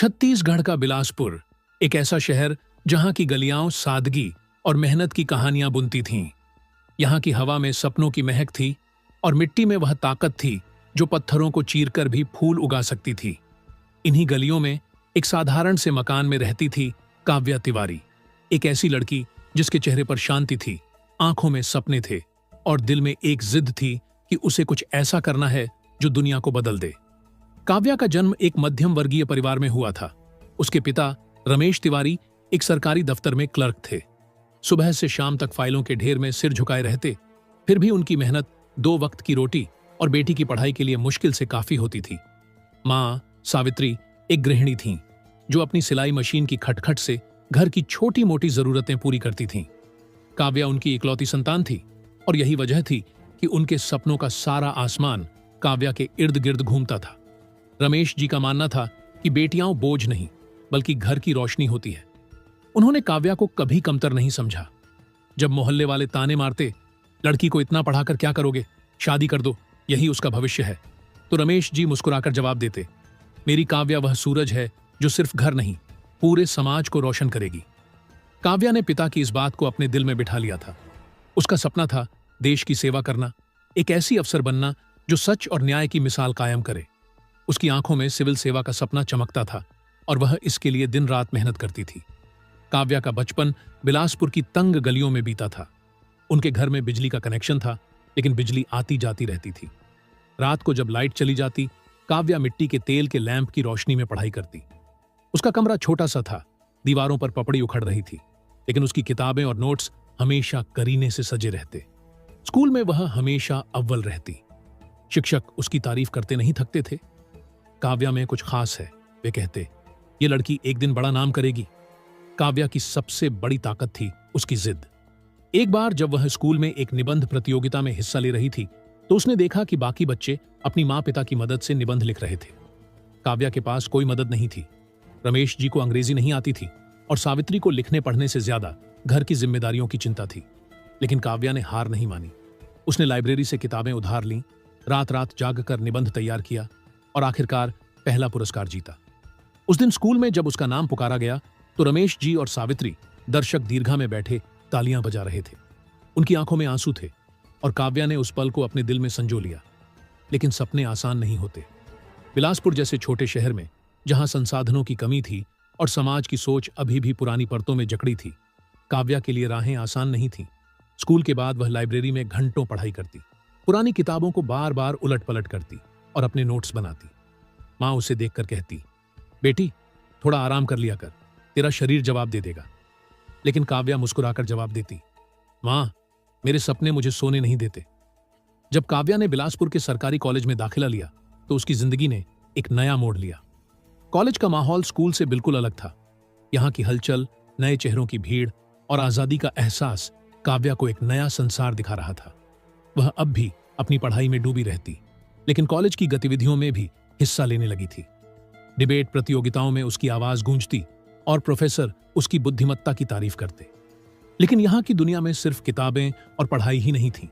छत्तीसगढ़ का बिलासपुर एक ऐसा शहर जहां की गलियां सादगी और मेहनत की कहानियां बुनती थीं। यहां की हवा में सपनों की महक थी और मिट्टी में वह ताकत थी जो पत्थरों को चीरकर भी फूल उगा सकती थी। इन्हीं गलियों में एक साधारण से मकान में रहती थी काव्या तिवारी, एक ऐसी लड़की जिसके चेहरे पर शांति थी, आंखों में सपने थे और दिल में एक जिद थी कि उसे कुछ ऐसा करना है जो दुनिया को बदल दे। काव्या का जन्म एक मध्यम वर्गीय परिवार में हुआ था। उसके पिता रमेश तिवारी एक सरकारी दफ्तर में क्लर्क थे। सुबह से शाम तक फाइलों के ढेर में सिर झुकाए रहते, फिर भी उनकी मेहनत 2 वक्त की रोटी और बेटी की पढ़ाई के लिए मुश्किल से काफी होती थी। माँ सावित्री एक गृहिणी थीं, जो अपनी सिलाई मशीन की खटखट से घर की छोटी मोटी जरूरतें पूरी करती थीं। काव्या उनकी इकलौती संतान थी और यही वजह थी कि उनके सपनों का सारा आसमान काव्या के इर्द गिर्द घूमता था। रमेश जी का मानना था कि बेटियां बोझ नहीं बल्कि घर की रोशनी होती है। उन्होंने काव्या को कभी कमतर नहीं समझा। जब मोहल्ले वाले ताने मारते, लड़की को इतना पढ़ाकर क्या करोगे, शादी कर दो, यही उसका भविष्य है, तो रमेश जी मुस्कुराकर जवाब देते, मेरी काव्या वह सूरज है जो सिर्फ घर नहीं पूरे समाज को रोशन करेगी। काव्या ने पिता की इस बात को अपने दिल में बिठा लिया था। उसका सपना था देश की सेवा करना, एक ऐसी अफसर बनना जो सच और न्याय की मिसाल कायम करे। उसकी आंखों में सिविल सेवा का सपना चमकता था और वह इसके लिए दिन रात मेहनत करती थी। काव्या का बचपन बिलासपुर की तंग गलियों में बीता था। उनके घर में बिजली का कनेक्शन था, लेकिन बिजली आती जाती रहती थी। रात को जब लाइट चली जाती, काव्या मिट्टी के तेल के लैंप की रोशनी में पढ़ाई करती। उसका कमरा छोटा सा था, दीवारों पर पपड़ी उखड़ रही थी, लेकिन उसकी किताबें और नोट्स हमेशा करीने से सजे रहते। स्कूल में वह हमेशा अव्वल रहती। शिक्षक उसकी तारीफ करते नहीं थकते थे। काव्या में कुछ खास है, वे कहते, ये लड़की एक दिन बड़ा नाम करेगी। काव्या की सबसे बड़ी ताकत थी उसकी जिद। एक बार जब वह स्कूल में एक निबंध प्रतियोगिता में हिस्सा ले रही थी, तो उसने देखा कि बाकी बच्चे अपनी माँ पिता की मदद से निबंध लिख रहे थे। काव्या के पास कोई मदद नहीं थी। रमेश जी को अंग्रेजी नहीं आती थी और सावित्री को लिखने पढ़ने से ज्यादा घर की जिम्मेदारियों की चिंता थी। लेकिन काव्या ने हार नहीं मानी। उसने लाइब्रेरी से किताबें उधार लीं, रात रात जागकर निबंध तैयार किया और आखिरकार पहला पुरस्कार जीता। उस दिन स्कूल में जब उसका नाम पुकारा गया, तो रमेश जी और सावित्री दर्शक दीर्घा में बैठे तालियां बजा रहे थे। उनकी आंखों में आंसू थे और काव्या ने उस पल को अपने दिल में संजो लिया। लेकिन सपने आसान नहीं होते। बिलासपुर जैसे छोटे शहर में, जहां संसाधनों की कमी थी और समाज की सोच अभी भी पुरानी परतों में जकड़ी थी, काव्या के लिए राहें आसान नहीं थीं। स्कूल के बाद वह लाइब्रेरी में घंटों पढ़ाई करती, पुरानी किताबों को बार बार उलट पलट करती और अपने नोट्स बनाती। माँ उसे देखकर कहती, बेटी थोड़ा आराम कर लिया कर, तेरा शरीर जवाब दे देगा। लेकिन काव्या मुस्कुराकर जवाब देती, माँ मेरे सपने मुझे सोने नहीं देते। जब काव्या ने बिलासपुर के सरकारी कॉलेज में दाखिला लिया, तो उसकी जिंदगी ने एक नया मोड़ लिया। कॉलेज का माहौल स्कूल से बिल्कुल अलग था। यहाँ की हलचल, नए चेहरों की भीड़ और आजादी का एहसास काव्या को एक नया संसार दिखा रहा था। वह अब भी अपनी पढ़ाई में डूबी रहती, लेकिन कॉलेज की गतिविधियों में भी हिस्सा लेने लगी थी। डिबेट प्रतियोगिताओं में उसकी आवाज गूंजती और प्रोफेसर उसकी बुद्धिमत्ता की तारीफ करते। लेकिन यहाँ की दुनिया में सिर्फ किताबें और पढ़ाई ही नहीं थी।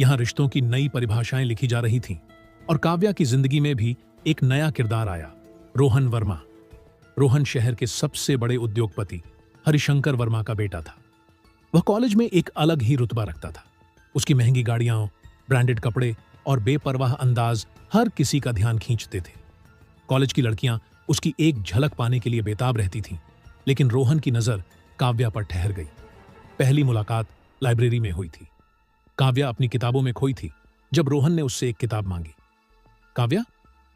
यहाँ रिश्तों की नई परिभाषाएं लिखी जा रही थीं और काव्या की जिंदगी में भी एक नया किरदार आया, रोहन वर्मा। रोहन शहर के सबसे बड़े उद्योगपति हरिशंकर वर्मा का बेटा था। वह कॉलेज में एक अलग ही रुतबा रखता था। उसकी महंगी गाड़ियां, ब्रांडेड कपड़े और बेपरवाह अंदाज हर किसी का ध्यान खींचते थे। कॉलेज की लड़कियां उसकी एक झलक पाने के लिए बेताब रहती थीं, लेकिन रोहन की नजर काव्या पर ठहर गई। पहली मुलाकात लाइब्रेरी में हुई थी। काव्या अपनी किताबों में खोई थी जब रोहन ने उससे एक किताब मांगी। काव्या,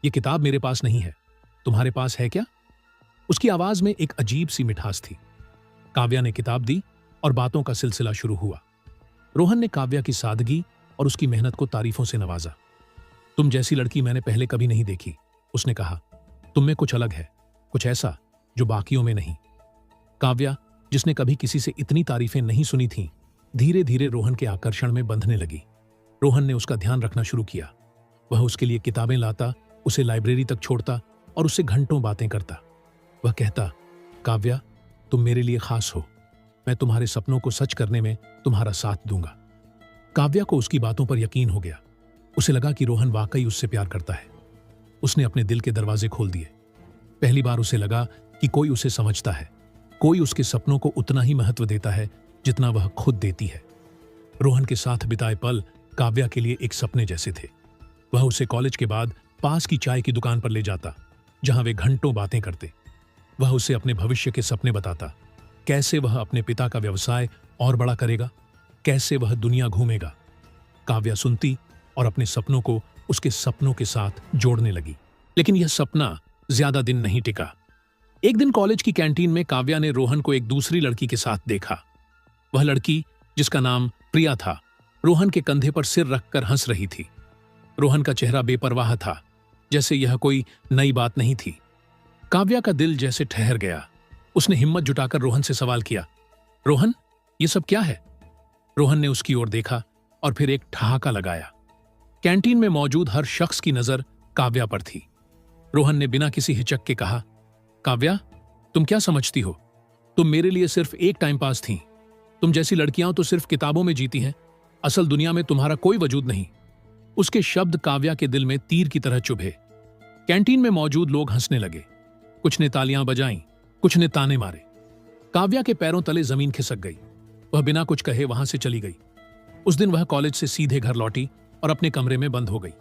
ये किताब मेरे पास नहीं है, तुम्हारे पास है क्या? उसकी आवाज में एक अजीब सी मिठास थी। काव्या ने किताब दी और बातों का सिलसिला शुरू हुआ। रोहन ने काव्या की सादगी और उसकी मेहनत को तारीफों से नवाजा। तुम जैसी लड़की मैंने पहले कभी नहीं देखी, उसने कहा। तुम में कुछ अलग है, कुछ ऐसा जो बाकियों में नहीं। काव्या, जिसने कभी किसी से इतनी तारीफें नहीं सुनी थीं, धीरे धीरे रोहन के आकर्षण में बंधने लगी। रोहन ने उसका ध्यान रखना शुरू किया। वह उसके लिए किताबें लाता, उसे लाइब्रेरी तक छोड़ता और उससे घंटों बातें करता। वह कहता, काव्या तुम मेरे लिए खास हो, मैं तुम्हारे सपनों को सच करने में तुम्हारा साथ दूंगा। काव्या को उसकी बातों पर यकीन हो गया। उसे लगा कि रोहन वाकई उससे प्यार करता है। उसने अपने दिल के दरवाजे खोल दिए। पहली बार उसे लगा कि कोई उसे समझता है, कोई उसके सपनों को उतना ही महत्व देता है जितना वह खुद देती है। रोहन के साथ बिताए पल काव्या के लिए एक सपने जैसे थे। वह उसे कॉलेज के बाद पास की चाय की दुकान पर ले जाता, जहां वे घंटों बातें करते। वह उसे अपने भविष्य के सपने बताता, कैसे वह अपने पिता का व्यवसाय और बड़ा करेगा, कैसे वह दुनिया घूमेगा। काव्या सुनती और अपने सपनों को उसके सपनों के साथ जोड़ने लगी। लेकिन यह सपना ज्यादा दिन नहीं टिका। एक दिन कॉलेज की कैंटीन में काव्या ने रोहन को एक दूसरी लड़की के साथ देखा। वह लड़की, जिसका नाम प्रिया था, रोहन के कंधे पर सिर रखकर हंस रही थी। रोहन का चेहरा बेपरवाह था, जैसे यह कोई नई बात नहीं थी। काव्या का दिल जैसे ठहर गया। उसने हिम्मत जुटाकर रोहन से सवाल किया, रोहन, ये सब क्या है? रोहन ने उसकी ओर देखा और फिर एक ठहाका लगाया। कैंटीन में मौजूद हर शख्स की नजर काव्या पर थी। रोहन ने बिना किसी हिचक के कहा, काव्या, तुम क्या समझती हो? तुम मेरे लिए सिर्फ एक टाइम पास थी। तुम जैसी लड़कियां तो सिर्फ किताबों में जीती हैं। असल दुनिया में तुम्हारा कोई वजूद नहीं। उसके शब्द काव्या के दिल में तीर की तरह चुभे। कैंटीन में मौजूद लोग हंसने लगे। कुछ ने तालियां बजाईं, कुछ ने ताने मारे। काव्या के पैरों तले जमीन खिसक गई। वह बिना कुछ कहे वहां से चली गई। उस दिन वह कॉलेज से सीधे घर लौटी और अपने कमरे में बंद हो गई।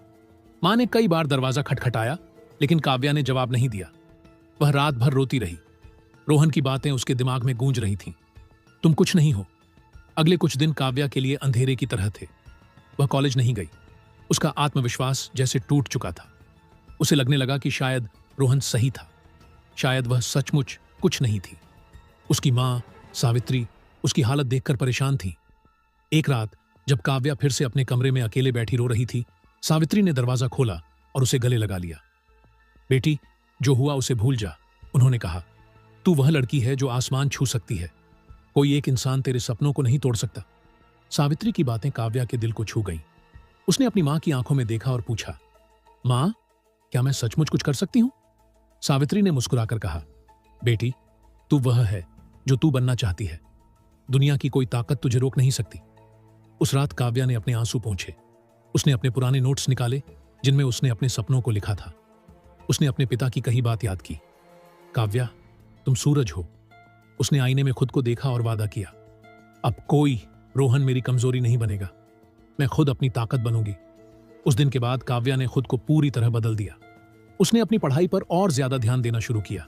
मां ने कई बार दरवाजा खटखटाया, लेकिन काव्या ने जवाब नहीं दिया। वह रात भर रोती रही। रोहन की बातें उसके दिमाग में गूंज रही थीं। तुम कुछ नहीं हो। अगले कुछ दिन काव्या के लिए अंधेरे की तरह थे। वह कॉलेज नहीं गई। उसका आत्मविश्वास जैसे टूट चुका था। उसे लगने लगा कि शायद रोहन सही था, शायद वह सचमुच कुछ नहीं थी। उसकी मां सावित्री उसकी हालत देखकर परेशान थी। एक रात जब काव्या फिर से अपने कमरे में अकेले बैठी रो रही थी, सावित्री ने दरवाजा खोला और उसे गले लगा लिया। बेटी, जो हुआ उसे भूल जा, उन्होंने कहा। तू वह लड़की है जो आसमान छू सकती है। कोई एक इंसान तेरे सपनों को नहीं तोड़ सकता। सावित्री की बातें काव्या के दिल को छू गईं। उसने अपनी मां की आंखों में देखा और पूछा, मां, क्या मैं सचमुच कुछ कर सकती हूं? सावित्री ने मुस्कुराकर कहा, बेटी, तू वह है जो तू बनना चाहती है। दुनिया की कोई ताकत तुझे रोक नहीं सकती। उस रात काव्या ने अपने आंसू पोंछे। उसने अपने पुराने नोट्स निकाले जिनमें उसने अपने सपनों को लिखा था। उसने अपने पिता की कही बात याद की। काव्या, तुम सूरज हो। उसने आईने में खुद को देखा और वादा किया, अब कोई रोहन मेरी कमजोरी नहीं बनेगा। मैं खुद अपनी ताकत बनूंगी। उस दिन के बाद काव्या ने खुद को पूरी तरह बदल दिया। उसने अपनी पढ़ाई पर और ज्यादा ध्यान देना शुरू किया।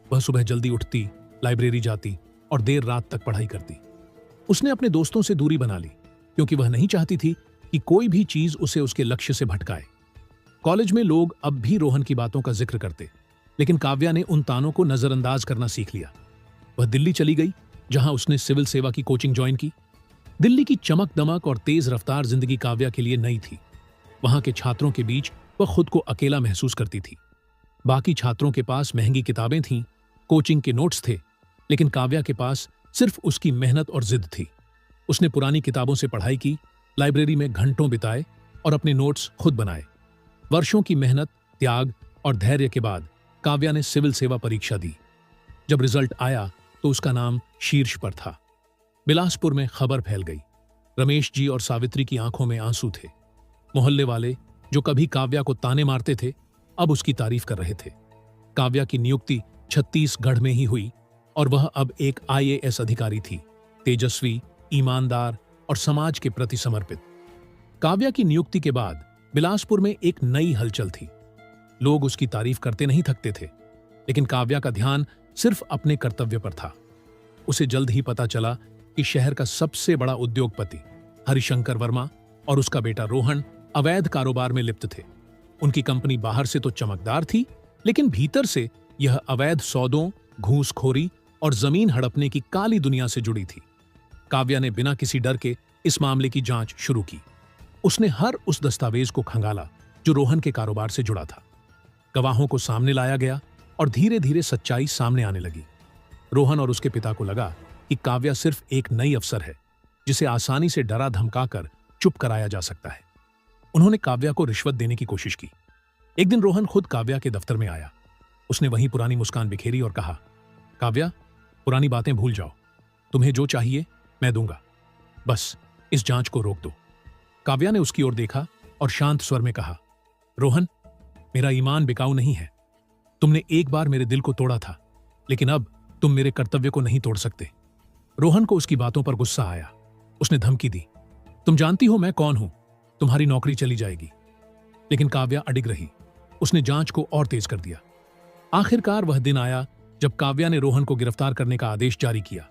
वह सुबह जल्दी उठती, लाइब्रेरी जाती और देर रात तक पढ़ाई करती। उसने अपने दोस्तों से दूरी बना ली, क्योंकि वह नहीं चाहती थी कि कोई भी चीज उसे उसके लक्ष्य से भटकाए। कॉलेज में लोग अब भी रोहन की बातों का जिक्र करते, लेकिन काव्या ने उन तानों को नजरअंदाज करना सीख लिया। वह दिल्ली चली गई, जहां उसने सिविल सेवा की कोचिंग ज्वाइन की। दिल्ली की चमक दमक और तेज रफ्तार जिंदगी काव्या के लिए नई थी। वहां के छात्रों के बीच वह खुद को अकेला महसूस करती थी। बाकी छात्रों के पास महंगी किताबें थीं, कोचिंग के नोट्स थे, लेकिन काव्या के पास सिर्फ उसकी मेहनत और जिद थी। उसने पुरानी किताबों से पढ़ाई की, लाइब्रेरी में घंटों बिताए और अपने नोट्स खुद बनाए। वर्षों की मेहनत, त्याग और धैर्य के बाद काव्या ने सिविल सेवा परीक्षा दी। जब रिजल्ट आया तो उसका नाम शीर्ष पर था। बिलासपुर में खबर फैल गई। रमेश जी और सावित्री की आंखों में आंसू थे। मोहल्ले वाले, जो कभी काव्या को ताने मारते थे, अब उसकी तारीफ कर रहे थे। काव्या की नियुक्ति छत्तीसगढ़ में ही हुई और वह अब एक IAS अधिकारी थी, तेजस्वी, ईमानदार और समाज के प्रति समर्पित। काव्या की नियुक्ति के बाद बिलासपुर में एक नई हलचल थी। लोग उसकी तारीफ करते नहीं थकते थे, लेकिन काव्या का ध्यान सिर्फ अपने कर्तव्य पर था। उसे जल्द ही पता चला कि शहर का सबसे बड़ा उद्योगपति हरिशंकर वर्मा और उसका बेटा रोहन अवैध कारोबार में लिप्त थे। उनकी कंपनी बाहर से तो चमकदार थी, लेकिन भीतर से यह अवैध सौदों, घूसखोरी और जमीन हड़पने की काली दुनिया से जुड़ी थी। काव्या ने बिना किसी डर के इस मामले की जांच शुरू की। उसने हर उस दस्तावेज को खंगाला जो रोहन के कारोबार से जुड़ा था। गवाहों को सामने लाया गया और धीरे धीरे सच्चाई सामने आने लगी। रोहन और उसके पिता को लगा कि काव्या सिर्फ एक नई अफसर है, जिसे आसानी से डरा धमकाकर चुप कराया जा सकता है। उन्होंने काव्या को रिश्वत देने की कोशिश की। एक दिन रोहन खुद काव्या के दफ्तर में आया। उसने वहीं पुरानी मुस्कान बिखेरी और कहा, काव्या, पुरानी बातें भूल जाओ। तुम्हें जो चाहिए मैं दूंगा। बस इस जांच को रोक दो। काव्या ने उसकी ओर देखा और शांत स्वर में कहा, रोहन, मेरा ईमान बिकाऊ नहीं है। तुमने एक बार मेरे दिल को तोड़ा था, लेकिन अब तुम मेरे कर्तव्य को नहीं तोड़ सकते। रोहन को उसकी बातों पर गुस्सा आया। उसने धमकी दी, तुम जानती हो मैं कौन हूं, तुम्हारी नौकरी चली जाएगी। लेकिन काव्या अडिग रही। उसने जांच को और तेज कर दिया। आखिरकार वह दिन आया जब काव्या ने रोहन को गिरफ्तार करने का आदेश जारी किया।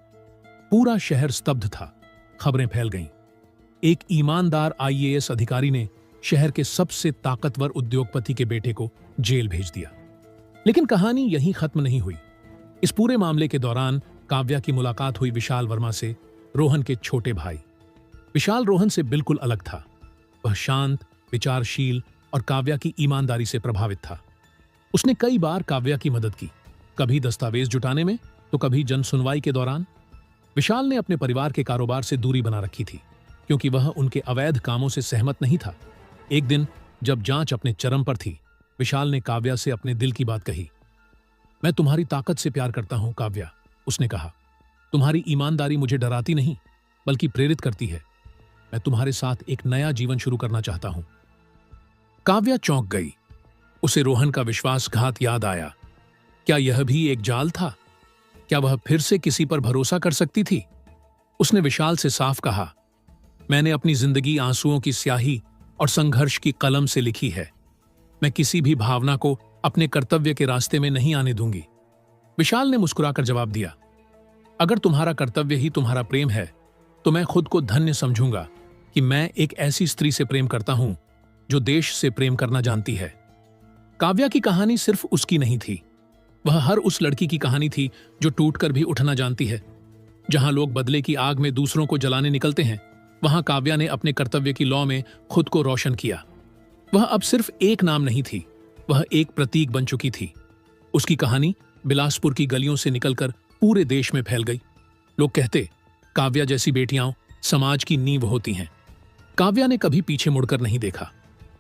पूरा शहर स्तब्ध था। खबरें फैल गईं। एक ईमानदार आईएएस अधिकारी ने शहर के सबसे ताकतवर उद्योगपति के बेटे को जेल भेज दिया। लेकिन कहानी यहीं खत्म नहीं हुई। इस पूरे मामले के दौरान काव्या की मुलाकात हुई विशाल वर्मा से, रोहन के छोटे भाई। विशाल रोहन से बिल्कुल अलग था। वह शांत, विचारशील और काव्या की ईमानदारी से प्रभावित था। उसने कई बार काव्या की मदद की, कभी दस्तावेज जुटाने में तो कभी जन सुनवाई के दौरान। विशाल ने अपने परिवार के कारोबार से दूरी बना रखी थी, क्योंकि वह उनके अवैध कामों से सहमत नहीं था। एक दिन जब जांच अपने चरम पर थी, विशाल ने काव्या से अपने दिल की बात कही। मैं तुम्हारी ताकत से प्यार करता हूं काव्या, उसने कहा। तुम्हारी ईमानदारी मुझे डराती नहीं, बल्कि प्रेरित करती है। मैं तुम्हारे साथ एक नया जीवन शुरू करना चाहता हूं। काव्या चौंक गई। उसे रोहन का विश्वासघात याद आया। क्या यह भी एक जाल था? क्या वह फिर से किसी पर भरोसा कर सकती थी? उसने विशाल से साफ कहा, मैंने अपनी जिंदगी आंसुओं की स्याही और संघर्ष की कलम से लिखी है। मैं किसी भी भावना को अपने कर्तव्य के रास्ते में नहीं आने दूंगी। विशाल ने मुस्कुराकर जवाब दिया, अगर तुम्हारा कर्तव्य ही तुम्हारा प्रेम है, तो मैं खुद को धन्य समझूंगा कि मैं एक ऐसी स्त्री से प्रेम करता हूं जो देश से प्रेम करना जानती है। काव्या की कहानी सिर्फ उसकी नहीं थी। वह हर उस लड़की की कहानी थी जो टूटकर भी उठना जानती है। जहां लोग बदले की आग में दूसरों को जलाने निकलते हैं, वहां काव्या ने अपने कर्तव्य की लौ में खुद को रोशन किया। वह अब सिर्फ एक नाम नहीं थी, वह एक प्रतीक बन चुकी थी। उसकी कहानी बिलासपुर की गलियों से निकलकर पूरे देश में फैल गई। लोग कहते, काव्या जैसी बेटियां समाज की नींव होती हैं। काव्या ने कभी पीछे मुड़कर नहीं देखा।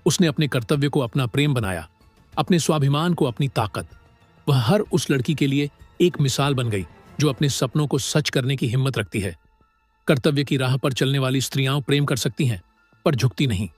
उसने अपने कर्तव्य को अपना प्रेम बनाया, अपने स्वाभिमान को अपनी ताकत। वह हर उस लड़की के लिए एक मिसाल बन गई जो अपने सपनों को सच करने की हिम्मत रखती है। कर्तव्य की राह पर चलने वाली स्त्रियां प्रेम कर सकती हैं, पर झुकती नहीं।